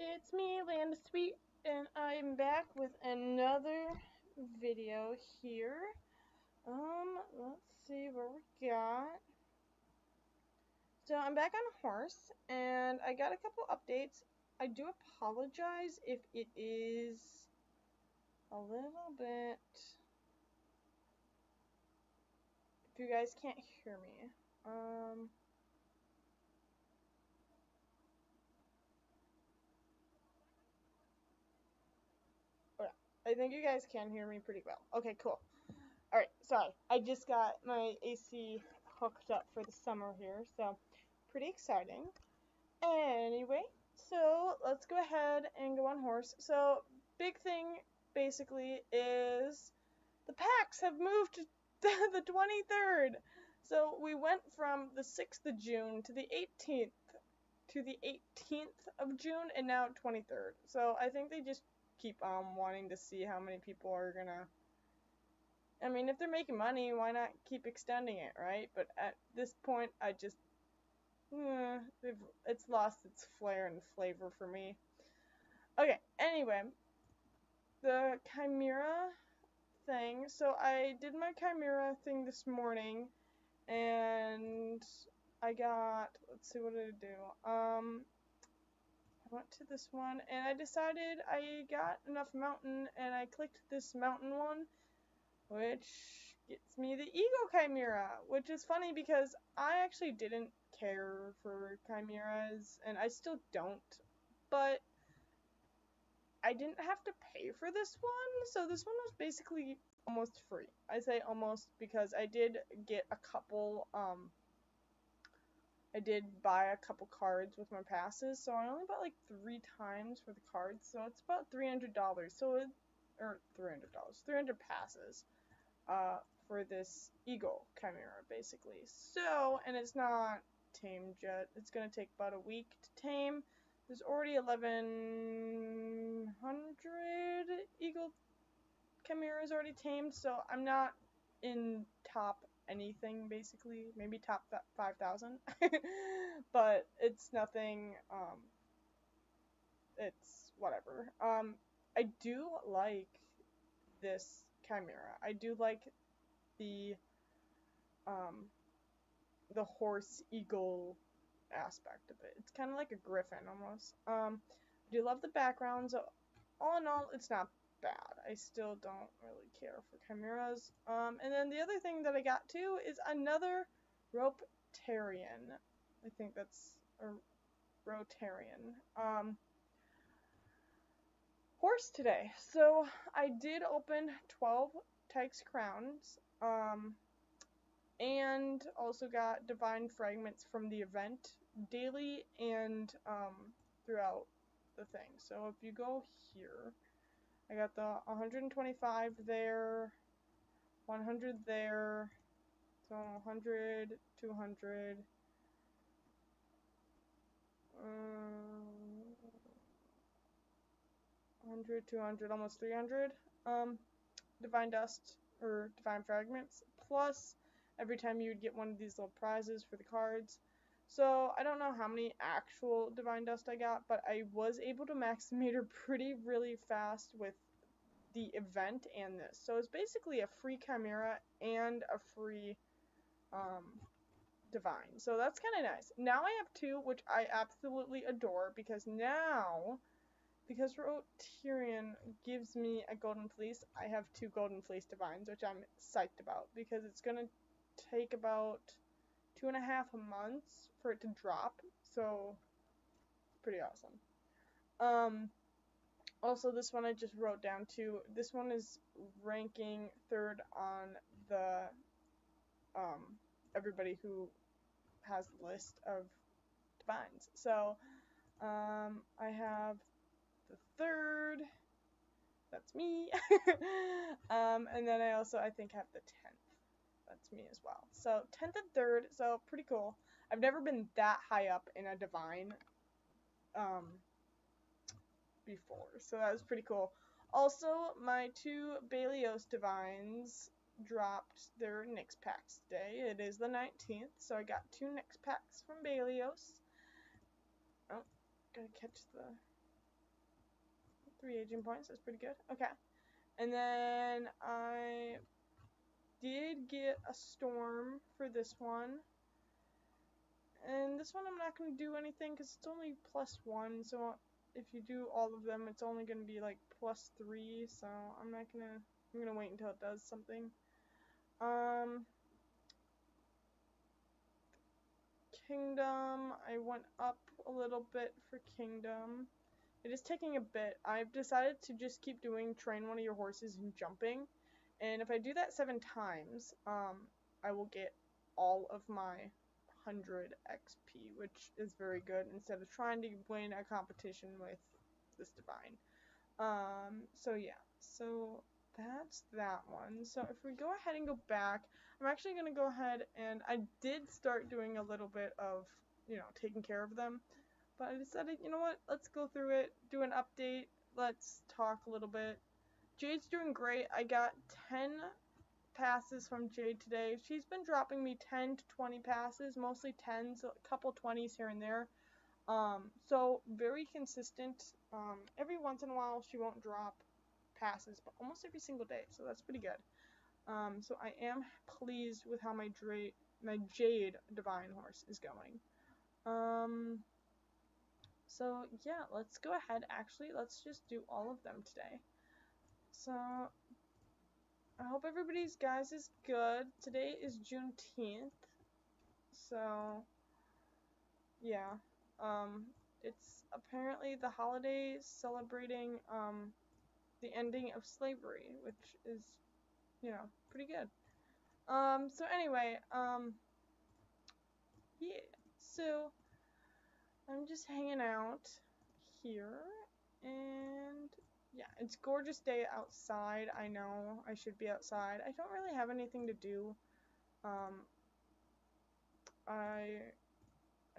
It's me, Land Sweet, and I'm back with another video here. Let's see what we got. So I'm back on howrse, and I got a couple updates. I do apologize if it is a little bit, if you guys can't hear me. I think you guys can hear me pretty well. Okay, cool. Alright, sorry. I just got my AC hooked up for the summer here, so pretty exciting. Anyway, so let's go ahead and go on howrse. So, big thing basically is the packs have moved to the 23rd. So, we went from the 6th of June to the 18th to the 18th of June, and now 23rd. So, I think they just keep wanting to see how many people are gonna. I mean, if they're making money, why not keep extending it, right? But at this point, I just it's lost its flair and flavor for me. Okay, anyway, the Chimera thing. So I did my Chimera thing this morning, and I got, let's see, what did I do? I went to this one, and I decided I got enough mountain, and I clicked this mountain one, which gets me the Eagle Chimera, which is funny because I actually didn't care for chimeras, and I still don't, but I didn't have to pay for this one, so this one was basically almost free. I say almost because I did get a couple, I did buy a couple cards with my passes, so I only bought like 3 times for the cards, so it's about $300, or $300, 300 passes. For this Eagle Chimera, basically. So, and it's not tamed yet. It's going to take about a week to tame. There's already 1,100 Eagle Chimeras already tamed, so I'm not in top anything, basically. Maybe top 5,000. But it's nothing, it's whatever. I do like this Chimera. I do like the horse eagle aspect of it. It's kind of like a griffin almost. I do love the backgrounds. All in all, it's not bad. I still don't really care for chimeras. And then the other thing that I got too is another Rotarian. I think that's a Rotarian. Howrse today. So I did open 12 Tyke's Crowns. And also got divine fragments from the event daily and throughout the thing. So if you go here, I got the 125 there, 100 there, so 100, 200, 100, 200, almost 300 divine dust or divine fragments, plus every time you would get one of these little prizes for the cards. So I don't know how many actual divine dust I got, but I was able to max the meter really fast with the event and this. So it's basically a free chimera and a free divine. So that's kind of nice. Now I have 2, which I absolutely adore, because Rotarian gives me a golden fleece, I have 2 golden fleece divines, which I'm psyched about, because it's going to take about 2.5 months for it to drop, so pretty awesome. Also, this one I just wrote down too. This one is ranking 3rd on the everybody who has the list of divines. So I have the 3rd. That's me. And then I also, I think, have the 10th. That's me as well. So 10th and 3rd, so pretty cool. I've never been that high up in a divine before, so that was pretty cool. Also, my 2 Balios divines dropped their Nyx packs today. It is the 19th, so I got 2 Nyx packs from Balios. Oh, gotta catch the 3 aging points, that's pretty good. Okay. And then I did get a storm for this one. And this one I'm not going to do anything because it's only +1, so if you do all of them, it's only going to be like +3, so I'm going to wait until it does something. Kingdom, I went up a little bit for Kingdom. It is taking a bit. I've decided to just keep doing train one of your horses and jumping, and if I do that 7 times, I will get all of my 100 XP, which is very good, instead of trying to win a competition with this divine. So yeah, so that's that one. So if we go ahead and go back, I'm actually going to go ahead and I did start doing a little bit of, taking care of them, but I decided, you know what, let's go through it, do an update, let's talk a little bit. Jade's doing great. I got 10 passes from Jade today. She's been dropping me 10 to 20 passes, mostly 10s, a couple 20s here and there. So very consistent. Every once in a while she won't drop passes, but almost every single day, so that's pretty good. So I am pleased with how my Jade Divine horse is going. So yeah, let's go ahead. Actually, let's just do all of them today. So I hope everybody's guys is good. Today is Juneteenth, so yeah. It's apparently the holiday celebrating the ending of slavery, which is, pretty good. So anyway, yeah. So I'm just hanging out here, and yeah, it's a gorgeous day outside. I know I should be outside. I don't really have anything to do. I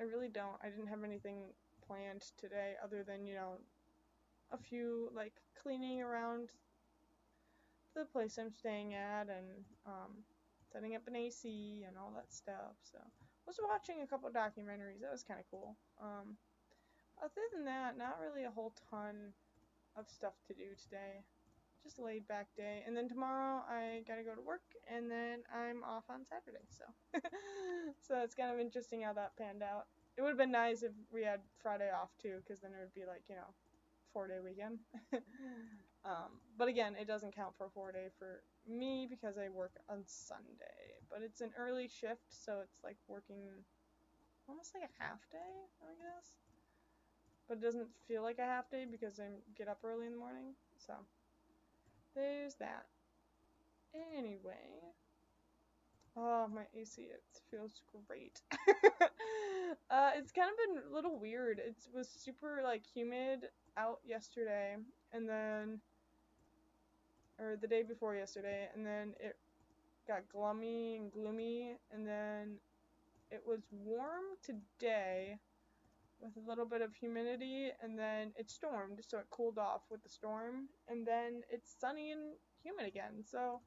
really don't. I didn't have anything planned today other than, a few, like, cleaning around the place I'm staying at and setting up an AC and all that stuff. So I was watching a couple documentaries. That was kind of cool. Other than that, not really a whole ton of stuff to do today. Just a laid back day. And then tomorrow I gotta go to work, and then I'm off on Saturday. So so it's kind of interesting how that panned out. It would have been nice if we had Friday off too, because then it would be like, 4-day weekend. But again, it doesn't count for a 4-day for me because I work on Sunday. But it's an early shift, so it's like working almost like a half day, I guess. But it doesn't feel like a half day because I get up early in the morning. So there's that. Anyway. Oh, my AC, it feels great. It's kind of been a little weird. It was super, like, humid out yesterday, and then, or the day before yesterday, and then it got gloomy and gloomy, and then it was warm today with a little bit of humidity, and then it stormed, so it cooled off with the storm, and then it's sunny and humid again, so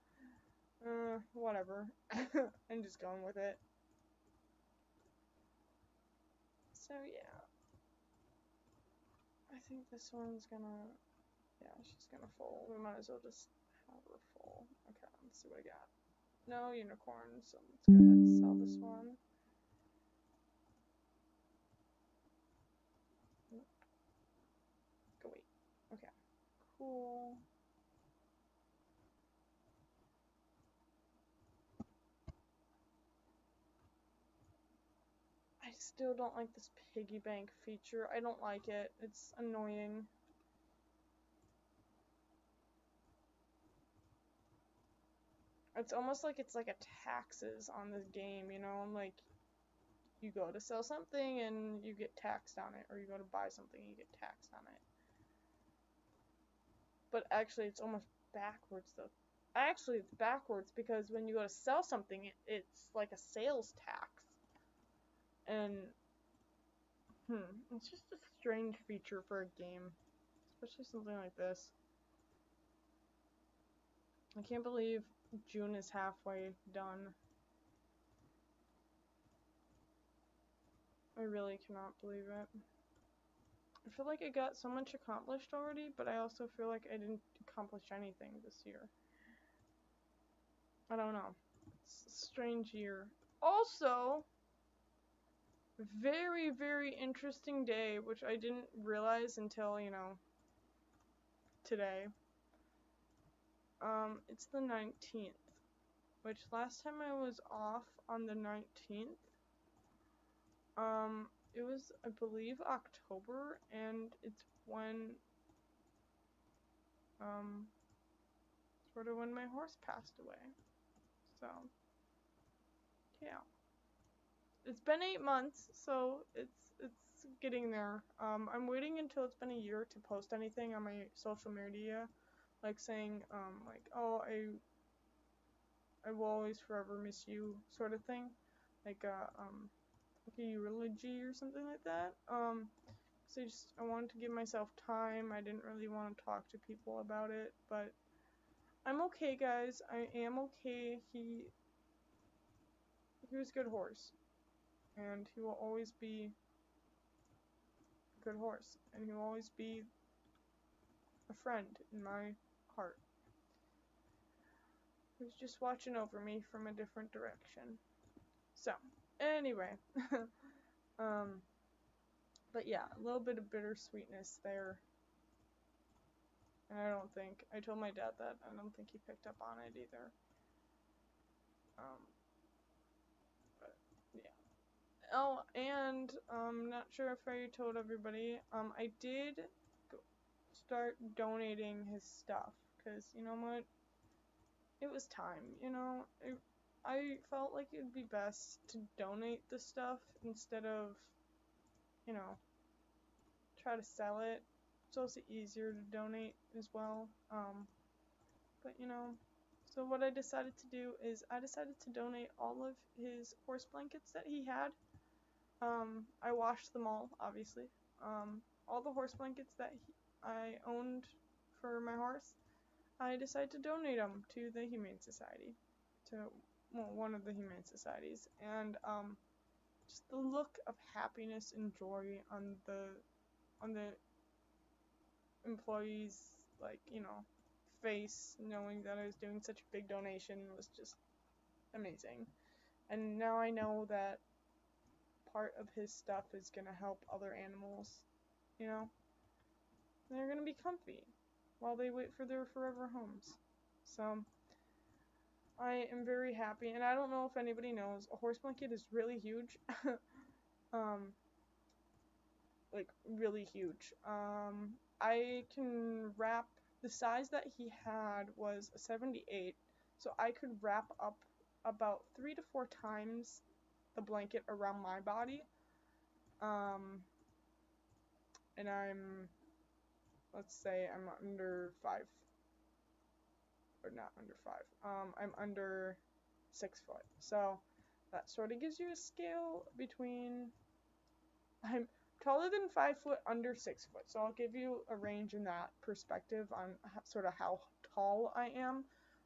whatever. I'm just going with it. So yeah, I think this one's gonna, yeah, she's gonna fold. We might as well just have her full. Okay, let's see what I got. No unicorn, so let's go ahead and sell this one. Nope. Go wait. Okay, cool. I still don't like this piggy bank feature. I don't like it. It's annoying. It's almost like it's like a taxes on this game, like you go to sell something and you get taxed on it, or you go to buy something and you get taxed on it. But actually it's almost backwards though. Actually it's backwards because when you go to sell something, it's like a sales tax. And it's just a strange feature for a game, especially something like this. I can't believe June is halfway done. I really cannot believe it. I feel like I got so much accomplished already, but I also feel like I didn't accomplish anything this year. I don't know. It's a strange year. Also, very, very interesting day, which I didn't realize until, today. It's the 19th, which last time I was off on the 19th, it was, I believe, October, and it's when, sort of when my horse passed away. So, yeah. It's been 8 months, so it's getting there. I'm waiting until it's been a year to post anything on my social media, like saying, like, oh, I will always forever miss you, sort of thing, like a eulogy or something like that. So I wanted to give myself time. I didn't really want to talk to people about it, but I'm okay, guys. I am okay. He was a good horse, and he will always be a good horse, and he will always be a friend in my heart. He was just watching over me from a different direction. So, anyway, but yeah, a little bit of bittersweetness there. And I told my dad that, I don't think he picked up on it either. But yeah. Oh, and not sure if I told everybody, I did start donating his stuff, because you know what? It was time, I felt like it would be best to donate the stuff instead of, try to sell it. It's also easier to donate as well. But so what I decided to do is I decided to donate all of his horse blankets that he had. I washed them all, obviously. All the horse blankets that I owned for my horse, I decided to donate them to the Humane Society, one of the Humane Societies, and just the look of happiness and joy on the employees, like, face, knowing that I was doing such a big donation was just amazing. And now I know that part of his stuff is gonna help other animals, they're gonna be comfy while they wait for their forever homes. So I am very happy, and I don't know if anybody knows, a horse blanket is really huge. Like really huge. I can wrap, the size that he had was a 78, so I could wrap up about 3 to 4 times the blanket around my body. And let's say I'm under 5, or not under 5. I'm under 6 foot. So that sort of gives you a scale between, I'm taller than 5 foot, under 6 foot. So I'll give you a range in that perspective on sort of how tall I am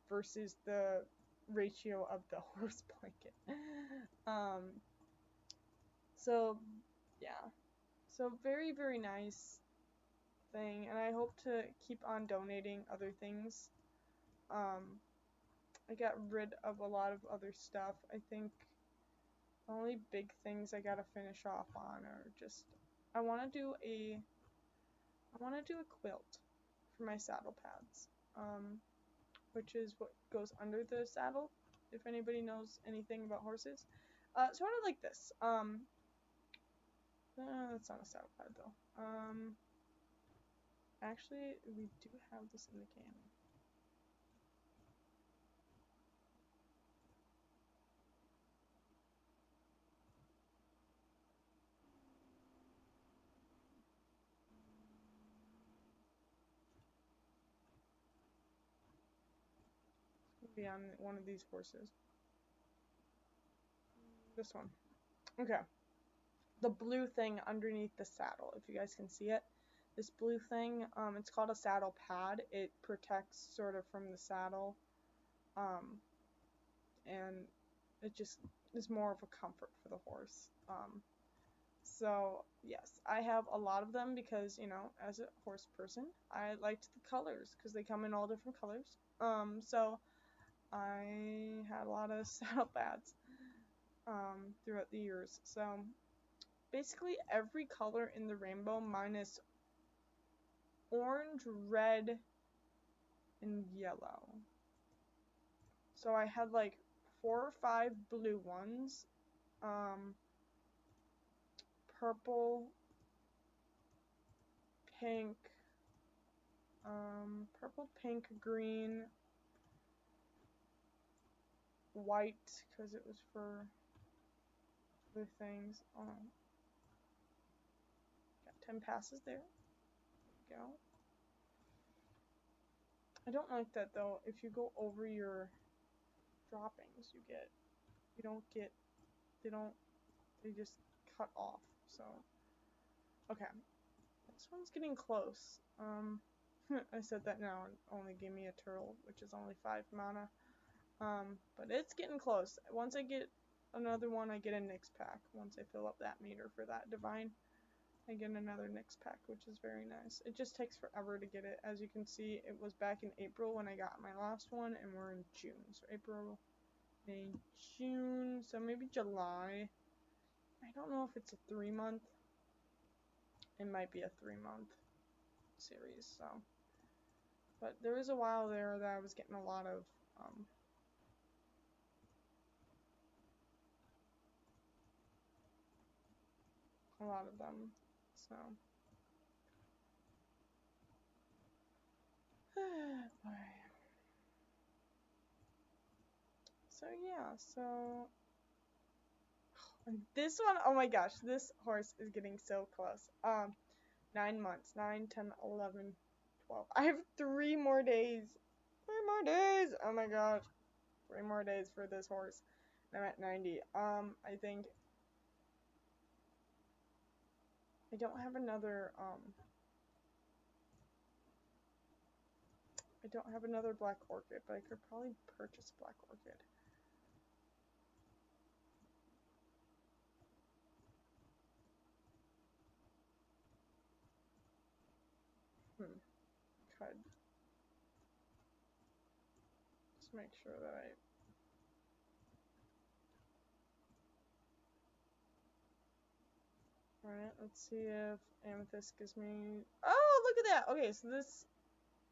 versus the ratio of the horse blanket. So yeah, so very, very nice thing, and I hope to keep on donating other things. I got rid of a lot of other stuff. I think the only big things I gotta finish off on are just, I want to do a quilt for my saddle pads, which is what goes under the saddle, if anybody knows anything about horses. Sort of like this. That's not a saddle pad though. Actually, we do have this in the can. Be on one of these horses. This one. Okay. The blue thing underneath the saddle, if you guys can see it. This blue thing, it's called a saddle pad. It protects sort of from the saddle. And it just is more of a comfort for the horse. So yes, I have a lot of them because, you know, as a horse person, I liked the colors because they come in all different colors. So I had a lot of saddle pads throughout the years. So basically every color in the rainbow minus orange, red, and yellow. So I had like 4 or 5 blue ones, purple, pink, purple, pink, green, white, because it was for other things. Got 10 passes there. There we go. I don't like that though. If you go over your droppings, you don't get, they just cut off. So, okay. This one's getting close. I said that now and only gave me a turtle, which is only 5 mana. But it's getting close. Once I get another one, I get a Nyx pack. Once I fill up that meter for that divine, I get another Nyx pack, which is very nice. It just takes forever to get it. As you can see, it was back in April when I got my last one, and we're in June. So April, May, June, so maybe July. I don't know if it's a 3-month. It might be a 3-month series, so. But there was a while there that I was getting a lot of, them, so. Boy. So yeah, so this one, oh my gosh, this horse is getting so close. 9 months, 9, 10, 11, 12. I have 3 more days. 3 more days. Oh my gosh. 3 more days for this horse. I'm at 90. I think I don't have another, I don't have another black orchid, but I could probably purchase a black orchid. Could. Just make sure that I... Alright, let's see if Amethyst gives me... Oh, look at that! Okay, so this,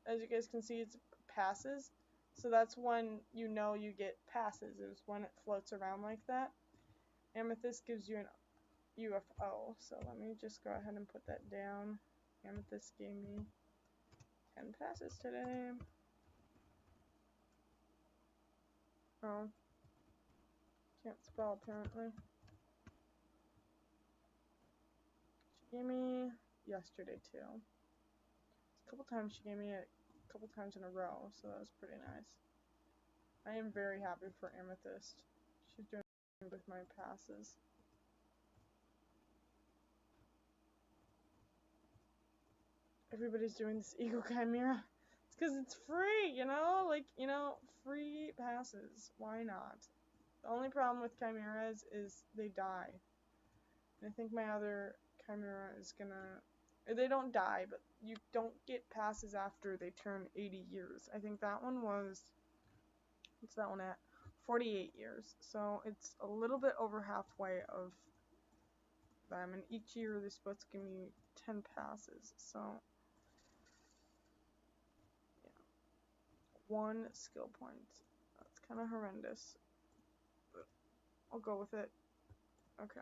as you guys can see, it's passes. So that's when you know you get passes, is when it floats around like that. Amethyst gives you an UFO, so let me just go ahead and put that down. Amethyst gave me 10 passes today. Oh. Can't spell, apparently. She gave me yesterday, too. A couple times she gave me it, a couple times in a row, so that was pretty nice. I am very happy for Amethyst. She's doing good with my passes. Everybody's doing this Eagle Chimera. It's because it's free, you know? Like, you know, free passes. Why not? The only problem with Chimeras is they die. And I think my other Chimera is gonna... They don't die, but you don't get passes after they turn 80 years. I think that one was... What's that one at? 48 years. So it's a little bit over halfway of them. And each year they're supposed to give me 10 passes. So... yeah. 1 skill point. That's kind of horrendous. But I'll go with it. Okay.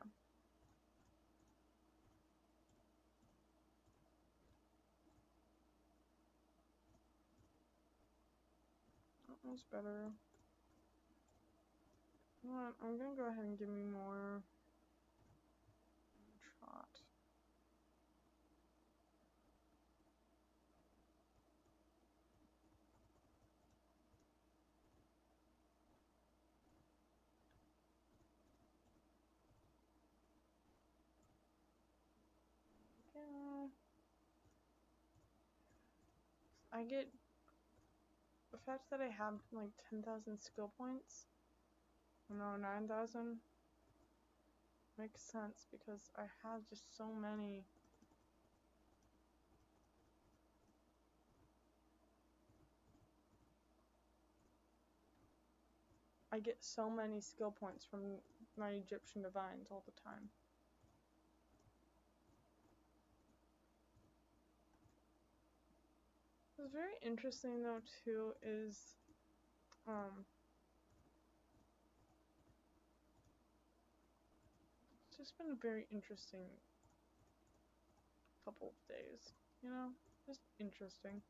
That was better. You know what? I'm gonna go ahead and give me more trot. Yeah. I get the fact that I have like 10,000 skill points. No, 9,000. Makes sense because I have just so many. I get so many skill points from my Egyptian divines all the time. What's very interesting though too is it's just been a very interesting couple of days, you know? Just interesting.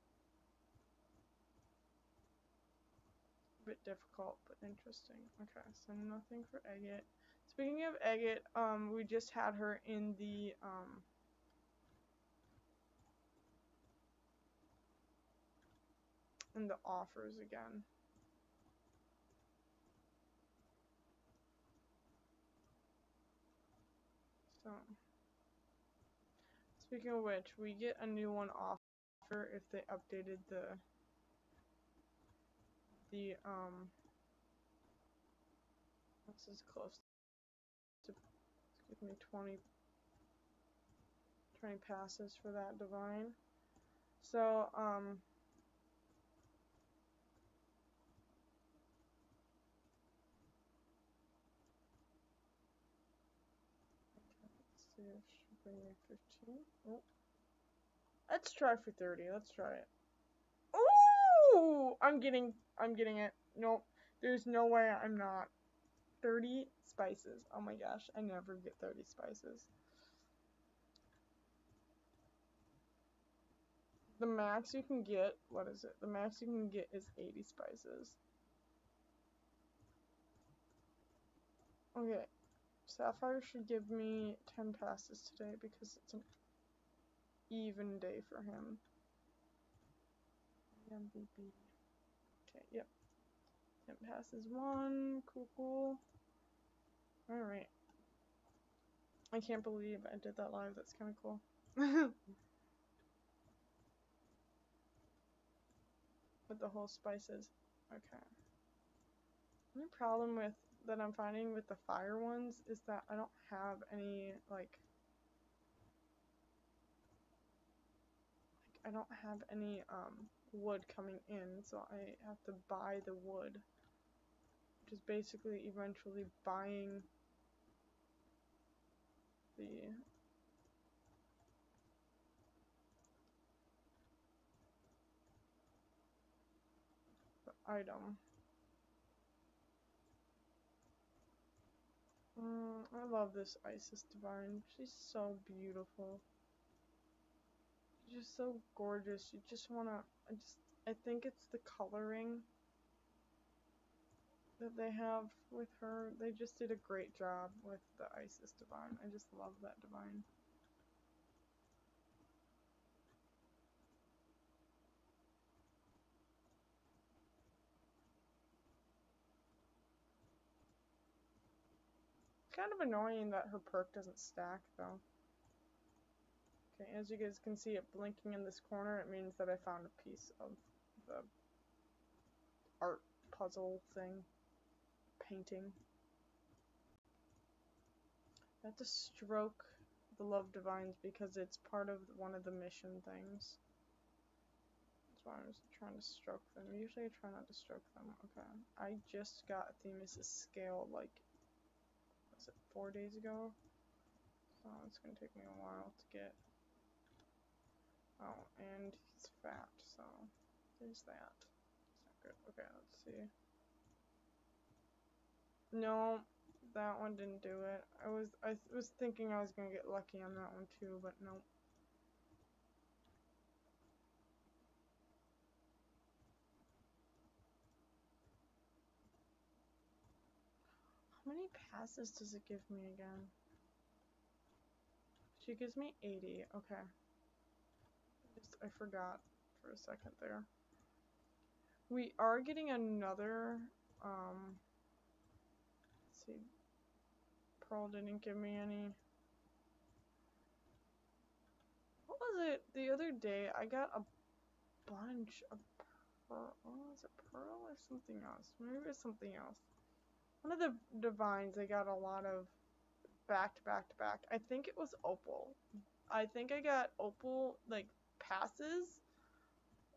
A bit difficult, but interesting. Okay, so nothing for Agate. Speaking of Agate, we just had her in the offers again. So, speaking of which, we get a new one offer if they updated the this is close to, excuse me, 20 passes for that divine. So, let's see if she'll bring me 15. Oh. Let's try for 30. Let's try it. Ooh! I'm getting it. Nope. There's no way I'm not. 30 spices. Oh my gosh, I never get 30 spices. The max you can get, what is it? The max you can get is 80 spices. Okay, Sapphire should give me 10 passes today because it's an even day for him. MVP. Okay, yep. 10 passes, 1. Cool, cool. Alright. I can't believe I did that live. That's kind of cool. With the whole spices. Okay. The only problem with that I'm finding with the fire ones is that I don't have any I don't have any wood coming in, so I have to buy the wood, which is basically eventually buying the item. I love this Isis Divine. She's so beautiful. She's just so gorgeous. You just wanna, I think it's the coloring that they have with her. They just did a great job with the Isis Divine. I just love that Divine. It's kind of annoying that her perk doesn't stack though. Okay, as you guys can see it blinking in this corner, it means that I found a piece of the art puzzle thing. Painting. I have to stroke the love divines because it's part of one of the mission things. That's why I was trying to stroke them. Usually I try not to stroke them. Okay. I just got Themis' scale like, was it 4 days ago? So it's gonna take me a while to get. Oh, and he's fat, so there's that. It's not good. Okay, let's see. No, that one didn't do it. I was thinking I was gonna get lucky on that one too, but no. How many passes does it give me again? She gives me 80. Okay. I forgot for a second there. We are getting another, let's see. Pearl didn't give me any. What was it? The other day, I got a bunch of pearl. Oh, was it pearl or something else? Maybe it was something else. One of the divines, I got a lot of back to back to back. I think it was Opal. I think I got Opal, like, passes,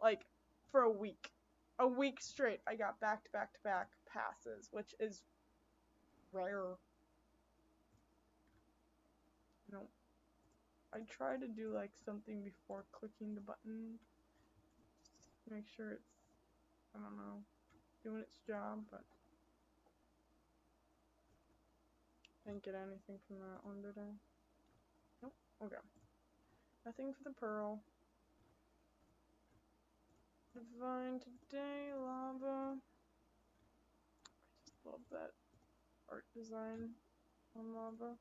like, for a week. A week straight, I got back to back to back passes, which is rare. No. I try to do, like, something before clicking the button. Just make sure it's, I don't know, doing its job, but didn't get anything from that one, did I? Nope. Okay. Nothing for the pearl. Divine today, lava. I just love that art design on lava.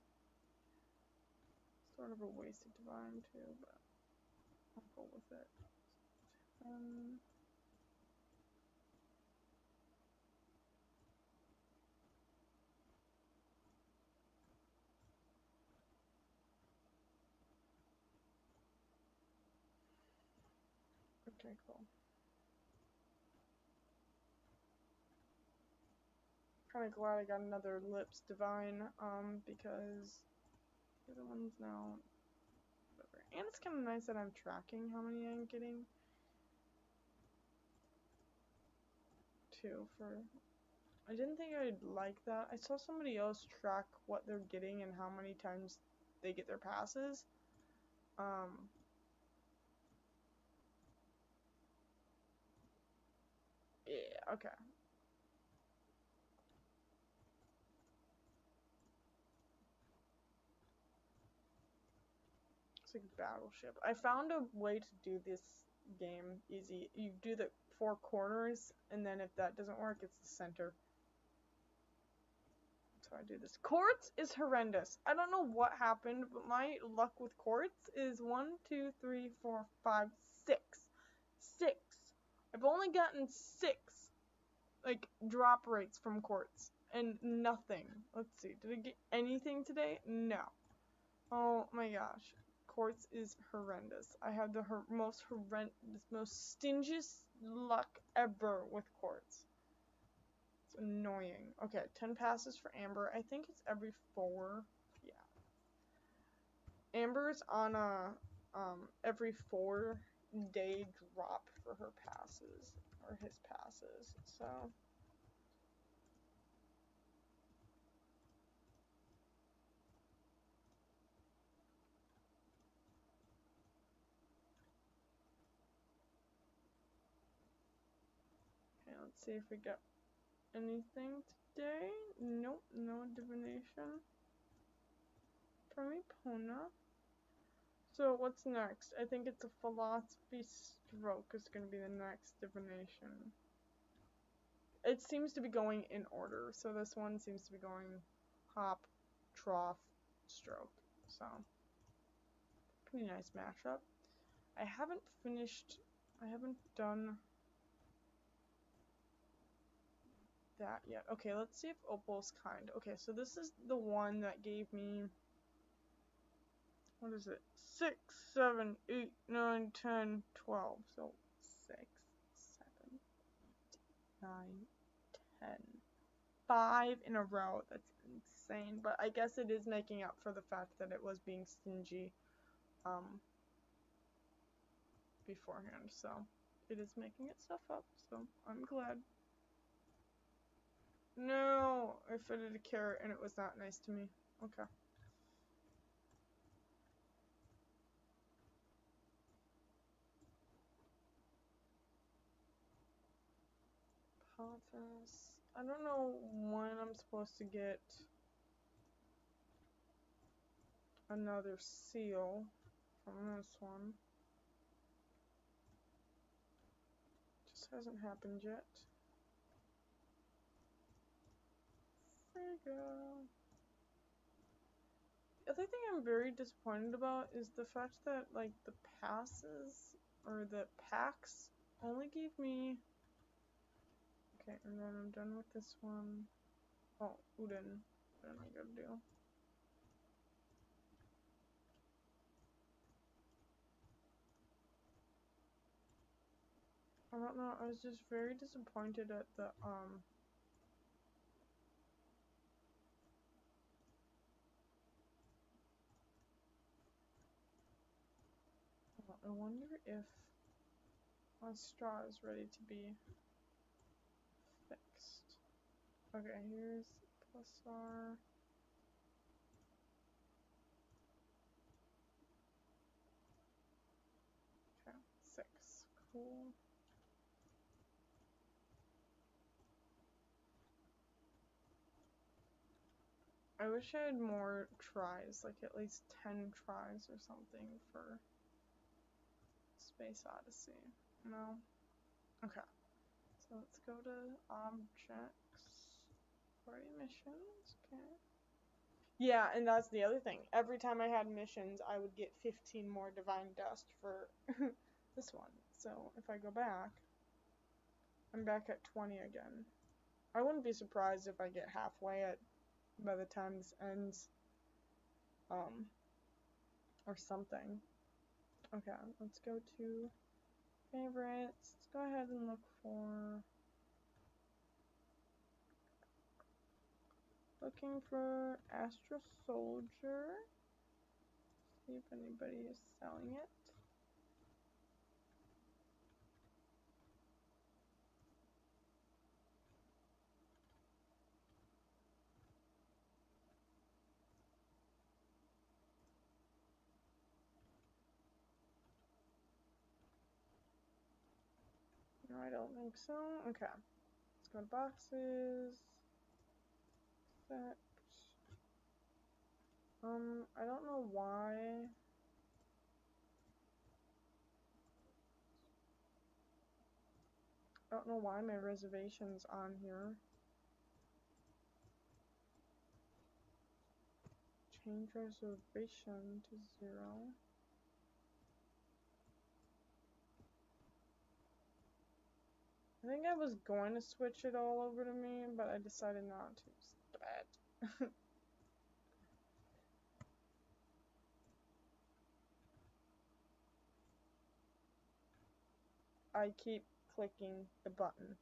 Sort of a wasted divine too, but I'll go with it. Okay, cool. Kind of glad I got another lips divine, because the other ones now, whatever. And it's kind of nice that I'm tracking how many I'm getting too. I didn't think I'd like that. I saw somebody else track what they're getting and how many times they get their passes. Yeah, okay. It's like Battleship. I found a way to do this game easy. You do the 4 corners, and then if that doesn't work, it's the center. That's how I do this. Quartz is horrendous. I don't know what happened, but my luck with quartz is 1, 2, 3, 4, 5, 6. 6. I've only gotten 6, like, drop rates from quartz, and nothing. Let's see. Did I get anything today? No. Oh my gosh. Quartz is horrendous. I have the most stingiest luck ever with quartz. It's annoying. Okay, 10 passes for Amber. I think it's every 4. Yeah. Amber's on a every 4-day drop for her passes, or his passes. So okay, let's see if we got anything today. Nope, no divination from Epona. So what's next? I think it's a philosophy stroke is going to be the next divination. It seems to be going in order. So this one seems to be going hop, trough, stroke. So pretty nice mashup. I haven't done that yet. Okay, let's see if Opal's kind. Okay, so this is the one that gave me, what is it? 6, 7, 8, 9, 10, 12. So 6, 7, 9, 10. 5 in a row. That's insane. But I guess it is making up for the fact that it was being stingy beforehand. So it is making itself up. So I'm glad. No, I fitted a carrot and it was not nice to me. Okay. Pothos. I don't know when I'm supposed to get another seal from this one. Just hasn't happened yet. Frigga. The other thing I'm very disappointed about is the fact that, like, the passes, or the packs, only gave me... Okay, and then I'm done with this one. Oh, Udin. What am I gonna do? I don't know, I was just very disappointed at the, I wonder if my straw is ready to be fixed. Okay, here's plus R. Okay, 6. Cool. I wish I had more tries, like at least 10 tries or something for Space Odyssey. No? Okay. So let's go to objects. Party missions. Okay. Yeah, and that's the other thing. Every time I had missions, I would get 15 more divine dust for this one. So if I go back, I'm back at 20 again. I wouldn't be surprised if I get halfway by the time this ends. Or something. Okay, let's go to favorites. Let's go ahead and look for Astra Soldier. See if anybody is selling it. No, I don't think so. Okay. Let's go to boxes. Set. I don't know why. I don't know why my reservation's on here. Change reservation to 0. I think I was going to switch it all over to me, but I decided not to. It's bad. I keep clicking the button.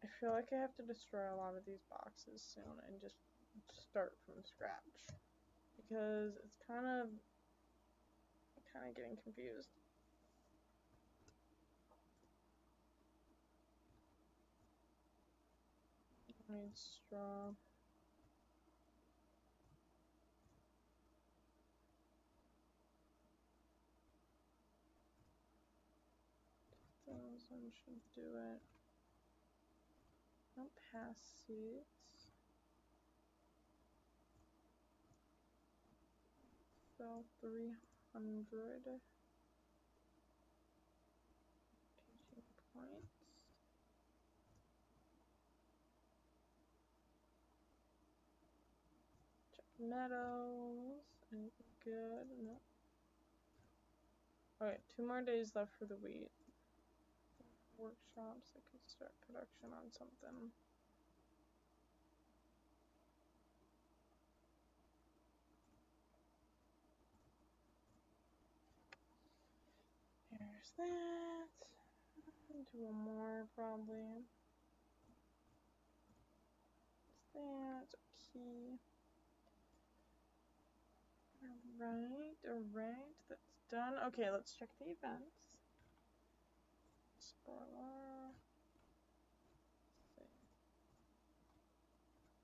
I feel like I have to destroy a lot of these boxes soon and just start from scratch because it's kind of getting confused. I need straw. Thousand should do it. Don't pass seats. So 300 teaching points. Check meadows. Anything good? No. Okay, 2 more days left for the wheat. Workshops, I could start production on something. There's that. Do one more probably. What's that? Key. Alright, that's done. Okay, let's check the events. Spoiler.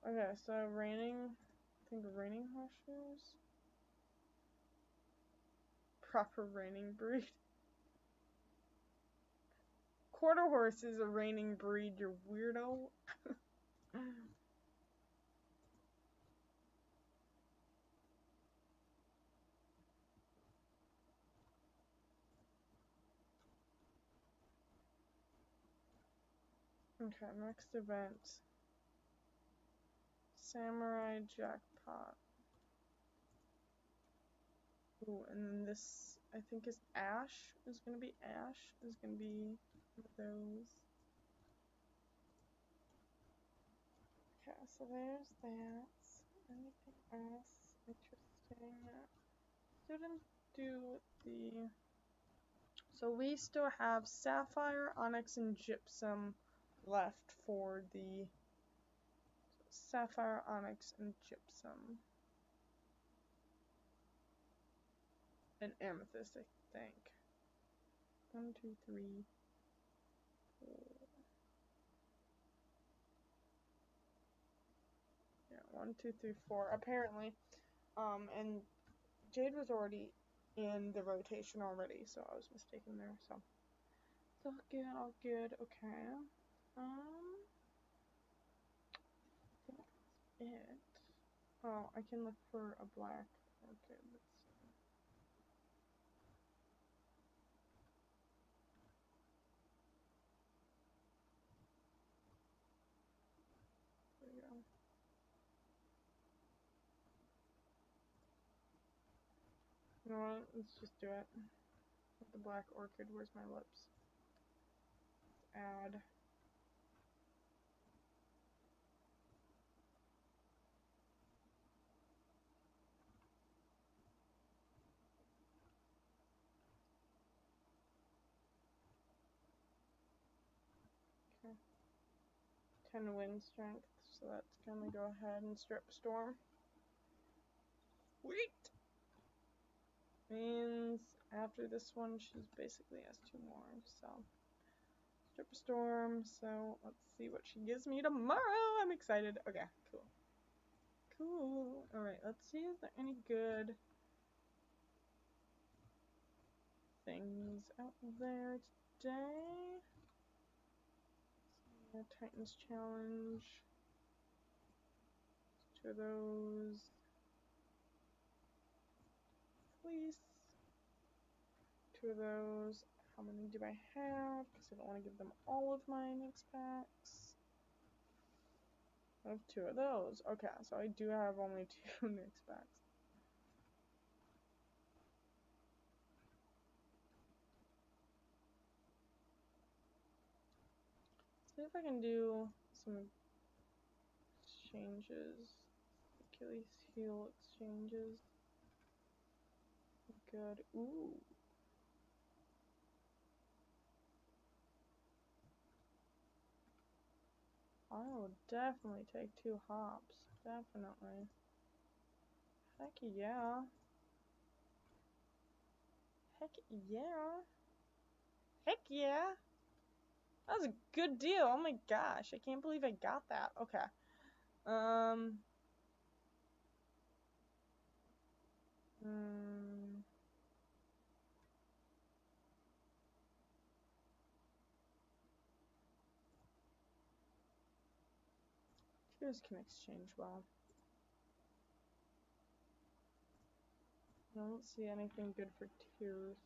Okay, so I think raining horseshoes. Proper raining breed. Quarter horse is a raining breed, you weirdo. Okay, next event. Samurai Jackpot. Ooh, and then this, I think, is Ash. Is gonna be Ash. Is gonna be one of those. Okay, so there's that. Anything else interesting? Didn't do the. So we still have Sapphire, Onyx, and Gypsum left for the Sapphire, Onyx, and Gypsum. And Amethyst, I think. 1, 2, 3, 4. Yeah, 1, 2, 3, 4. Apparently. And Jade was already in the rotation already, so I was mistaken there. So it's all good, all good. Okay. That's it. Oh, I can look for a black. Okay, let's see. There we go. You know what? Let's just do it. With the black orchid. Where's my lips? Add. Okay. 10 wind strength. So that's gonna go ahead and strip storm. Sweet! Means after this one, she basically has 2 more. So strip storm. So let's see what she gives me tomorrow. I'm excited. Okay, cool. Cool. Alright, let's see if there are any good things out there today. Yeah, Titans Challenge. 2 of those. Fleece. 2 of those. How many do I have? Because I don't want to give them all of my mix packs. I have 2 of those. Okay, so I do have only 2 mix packs. See if I can do some exchanges. Achilles heel exchanges. Good. Ooh. I will definitely take 2 hops. Definitely. Heck yeah. Heck yeah. Heck yeah. That was a good deal. Oh my gosh. I can't believe I got that. Okay. Tears can exchange well. I don't see anything good for tears.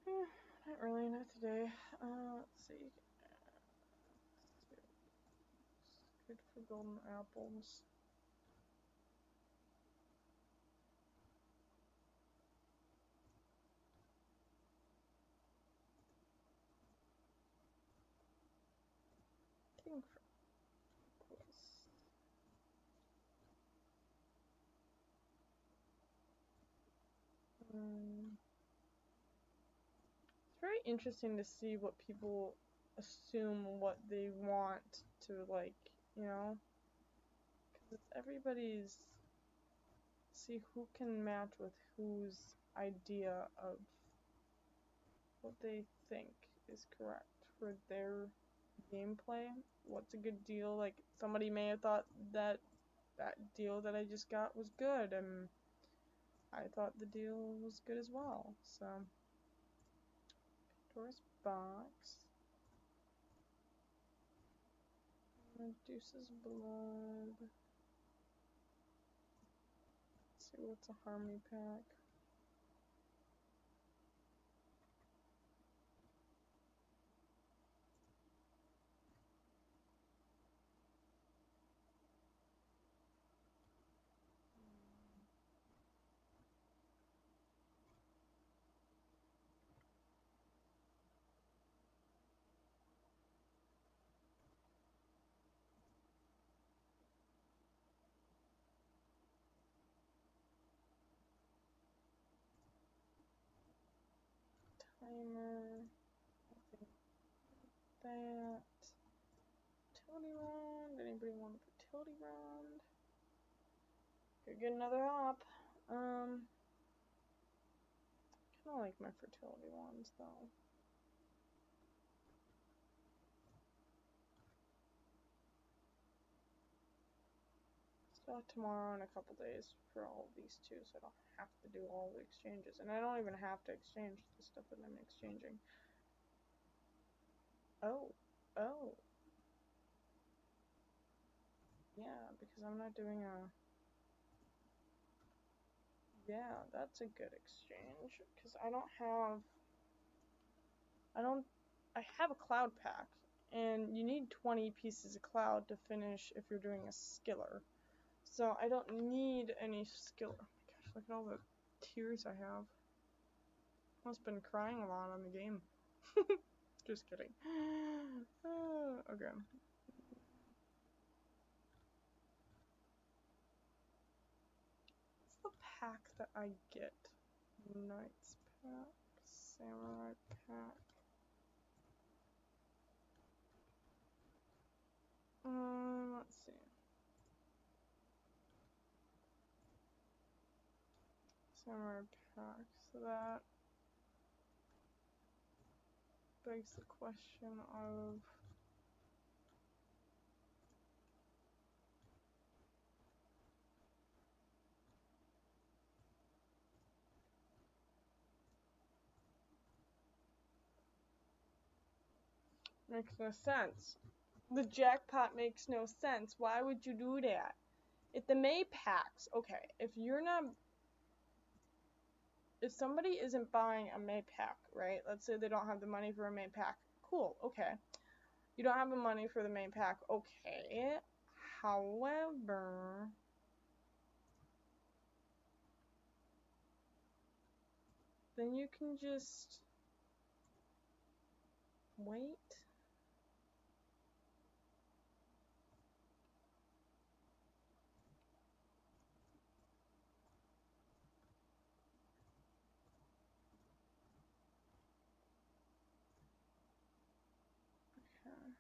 Not really, not today. Let's see. Good for golden apples. King for apples. It's very interesting to see what people assume what they want to, like, you know? Because it's everybody's. See who can match with whose idea of what they think is correct for their gameplay. What's a good deal? Like, somebody may have thought that that deal that I just got was good, and I thought the deal was good as well. So, Pandora's box. Medusa's blood. Let's see what's a harmony pack. timer. I think that. Fertility round. Anybody want a fertility round? Could get another hop. Kinda like my fertility ones though. Still have tomorrow and a couple days for all of these two, so I don't have to do all the exchanges. And I don't even have to exchange the stuff that I'm exchanging. Oh. Oh. Yeah, because I'm not doing a... Yeah, that's a good exchange. Because I have a cloud pack. And you need 20 pieces of cloud to finish if you're doing a skiller. So I don't need any skiller. Oh my gosh, look at all the tears I have. I've been crying a lot on the game. Just kidding. Okay. What's the pack that I get? Knights pack, samurai pack. Let's see. Samurai pack. So that begs the question of makes no sense. The jackpot makes no sense. Why would you do that? If the May packs, okay, if somebody isn't buying a May pack, right? Let's say they don't have the money for a May pack. Cool, okay. You don't have the money for the May pack, okay. However, then you can just wait. Okay.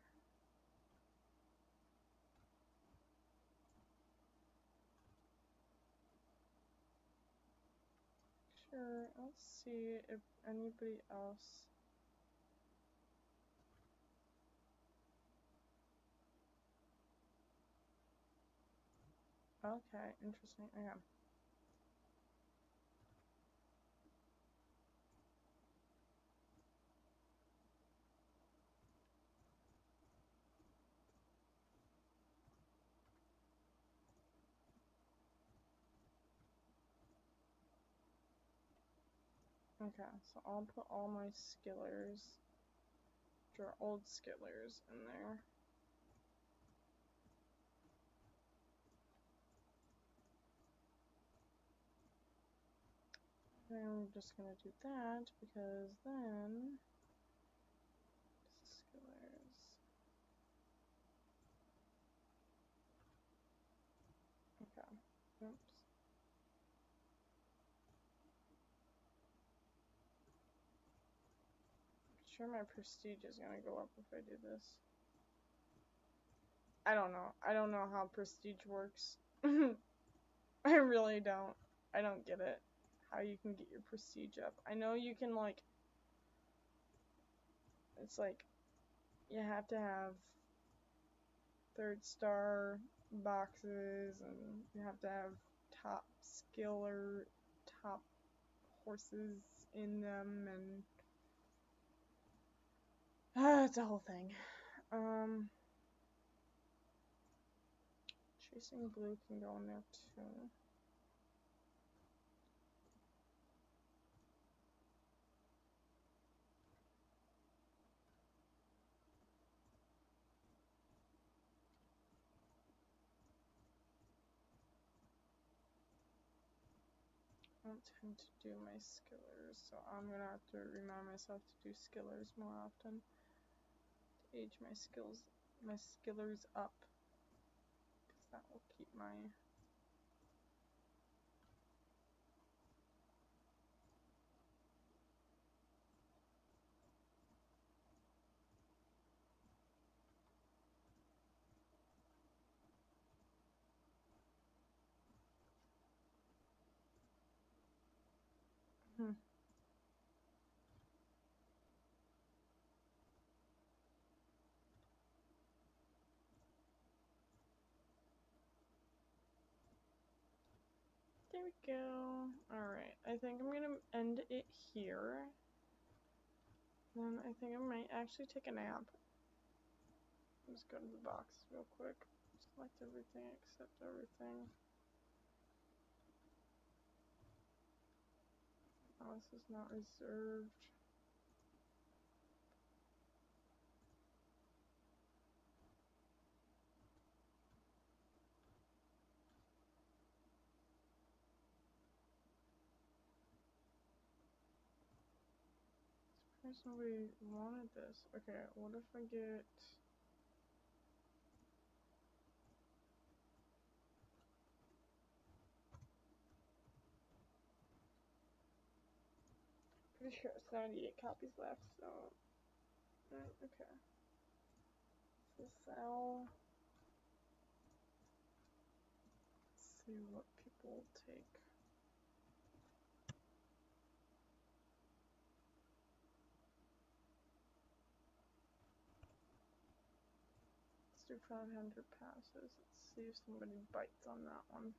Sure, let's see if anybody else. Okay, interesting. Okay. Okay, so I'll put all my skillers, which are old skillers, in there. And I'm just gonna do that because then skillers. Okay. Oops. Sure, my prestige is gonna go up if I do this. I don't know. I don't know how prestige works. I really don't. I don't get it. How you can get your prestige up. I know you can, like, it's like you have to have 3rd star boxes and you have to have top skiller, top horses in them, and it's a whole thing. Chasing blue can go in there too. I don't tend to do my skillers, so I'm gonna have to remind myself to do skillers more often. To age my skillers up, because that will keep my Hmm. There we go. Alright, I think I'm gonna end it here. Then I think I might actually take a nap. Just go to the box real quick. Select everything, accept everything. Oh, this is not reserved. There's nobody wanted this. Okay, what if I get... Pretty sure 78 copies left, so... okay. So sell... Let's see what people will take. Let's do 500 passes. Let's see if somebody bites on that one.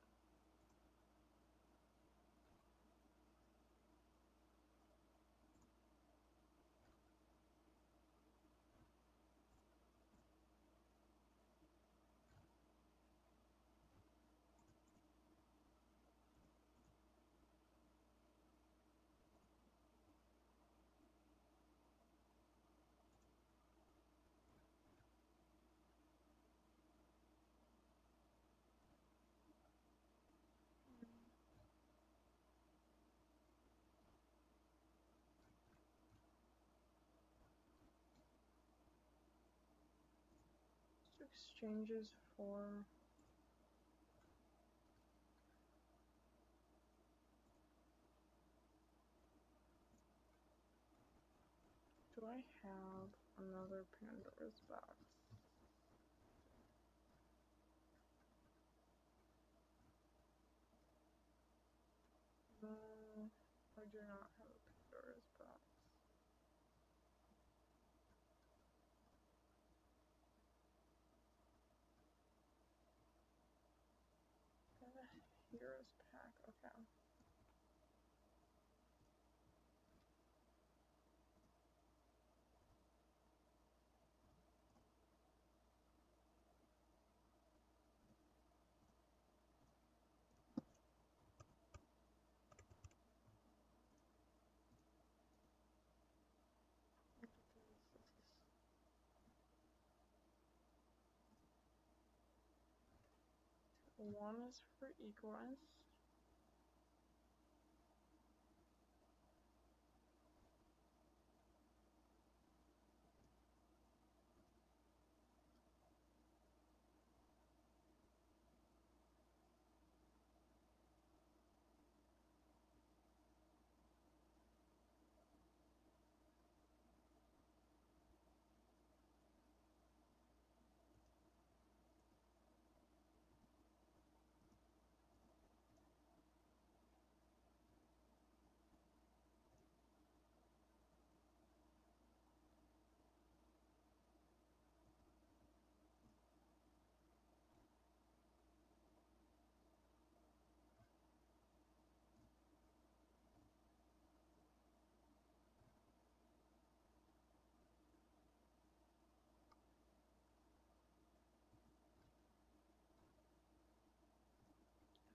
Exchanges for... Do I have another Pandora's box? No, I do not have a Pandora's box. Got a Heroes pack, okay. One is for equals.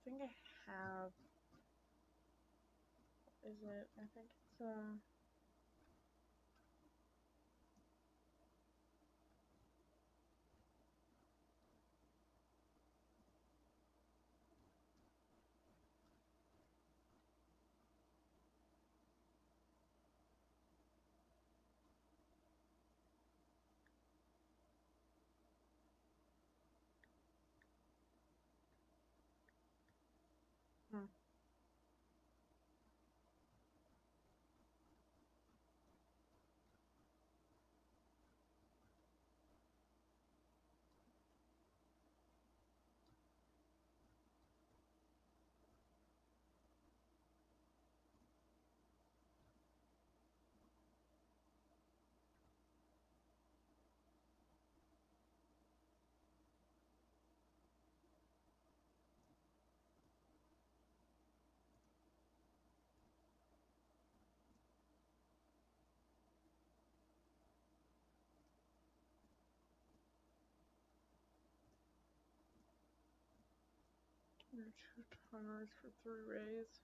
I think I have... Is it? I think it's 2 timers for 3 rays.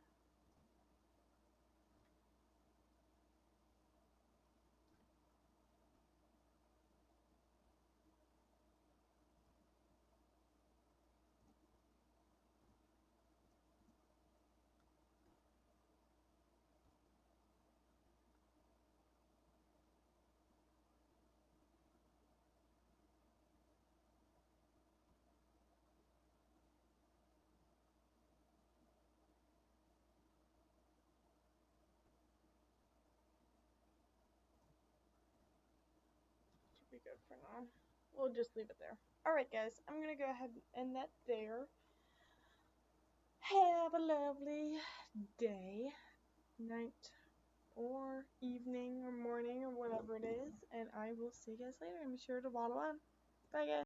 Should be good for now. We'll just leave it there. Alright guys, I'm gonna go ahead and end that there. Have a lovely day, night, or evening, or morning, or whatever it is, and I will see you guys later. And be sure to bottle on. Bye guys.